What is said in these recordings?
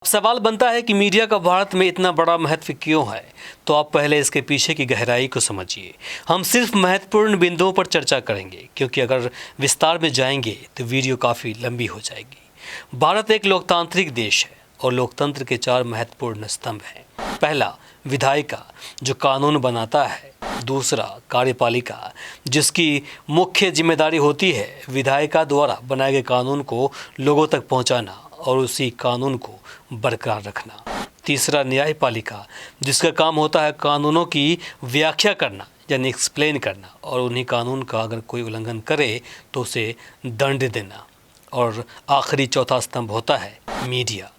सवाल बनता है कि मीडिया का भारत में इतना बड़ा महत्व क्यों है। तो आप पहले इसके पीछे की गहराई को समझिए। हम सिर्फ महत्वपूर्ण बिंदुओं पर चर्चा करेंगे, क्योंकि अगर विस्तार में जाएंगे तो वीडियो काफ़ी लंबी हो जाएगी। भारत एक लोकतांत्रिक देश है और लोकतंत्र के 4 महत्वपूर्ण स्तंभ हैं। पहला, विधायिका, जो कानून बनाता है। दूसरा, कार्यपालिका, जिसकी मुख्य जिम्मेदारी होती है विधायिका द्वारा बनाए गए कानून को लोगों तक पहुंचाना और उसी कानून को बरकरार रखना। तीसरा, न्यायपालिका, जिसका काम होता है कानूनों की व्याख्या करना, यानी एक्सप्लेन करना, और उन्हीं कानून का अगर कोई उल्लंघन करे तो उसे दंड देना। और आखिरी चौथा स्तंभ होता है मीडिया।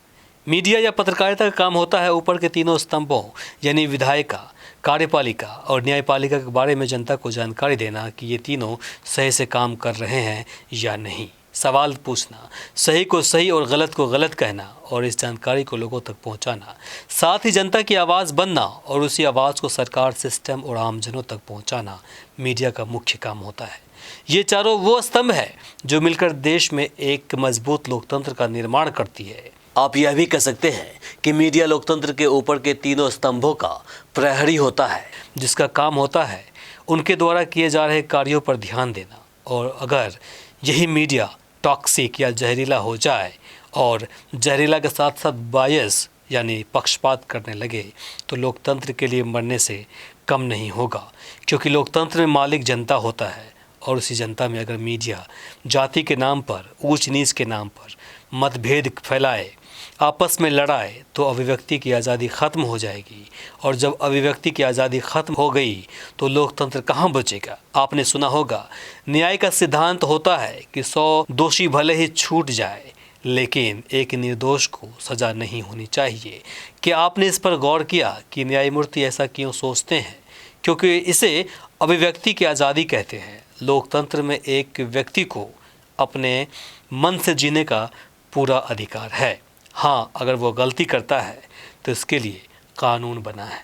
मीडिया या पत्रकारिता का काम होता है ऊपर के तीनों स्तंभों यानी विधायिका, कार्यपालिका और न्यायपालिका के बारे में जनता को जानकारी देना कि ये तीनों सही से काम कर रहे हैं या नहीं। सवाल पूछना, सही को सही और गलत को गलत कहना और इस जानकारी को लोगों तक पहुंचाना। साथ ही जनता की आवाज़ बनना और उसी आवाज़ को सरकार, सिस्टम और आमजनों तक पहुंचाना मीडिया का मुख्य काम होता है। ये चारों वो स्तंभ है जो मिलकर देश में एक मजबूत लोकतंत्र का निर्माण करती है। आप यह भी कह सकते हैं कि मीडिया लोकतंत्र के ऊपर के तीनों स्तंभों का प्रहरी होता है, जिसका काम होता है उनके द्वारा किए जा रहे कार्यों पर ध्यान देना। और अगर यही मीडिया टॉक्सिक या जहरीला हो जाए और जहरीला के साथ साथ बायस यानी पक्षपात करने लगे तो लोकतंत्र के लिए मरने से कम नहीं होगा, क्योंकि लोकतंत्र में मालिक जनता होता है। और उसी जनता में अगर मीडिया जाति के नाम पर, ऊंच नीच के नाम पर मतभेद फैलाए, आपस में लड़ाए, तो अभिव्यक्ति की आज़ादी ख़त्म हो जाएगी। और जब अभिव्यक्ति की आज़ादी ख़त्म हो गई तो लोकतंत्र कहाँ बचेगा। आपने सुना होगा, न्याय का सिद्धांत होता है कि 100 दोषी भले ही छूट जाए, लेकिन एक निर्दोष को सज़ा नहीं होनी चाहिए। क्या आपने इस पर गौर किया कि न्यायमूर्ति ऐसा क्यों सोचते हैं? क्योंकि इसे अभिव्यक्ति की आज़ादी कहते हैं। लोकतंत्र में एक व्यक्ति को अपने मन से जीने का पूरा अधिकार है। हाँ, अगर वो गलती करता है तो इसके लिए कानून बना है।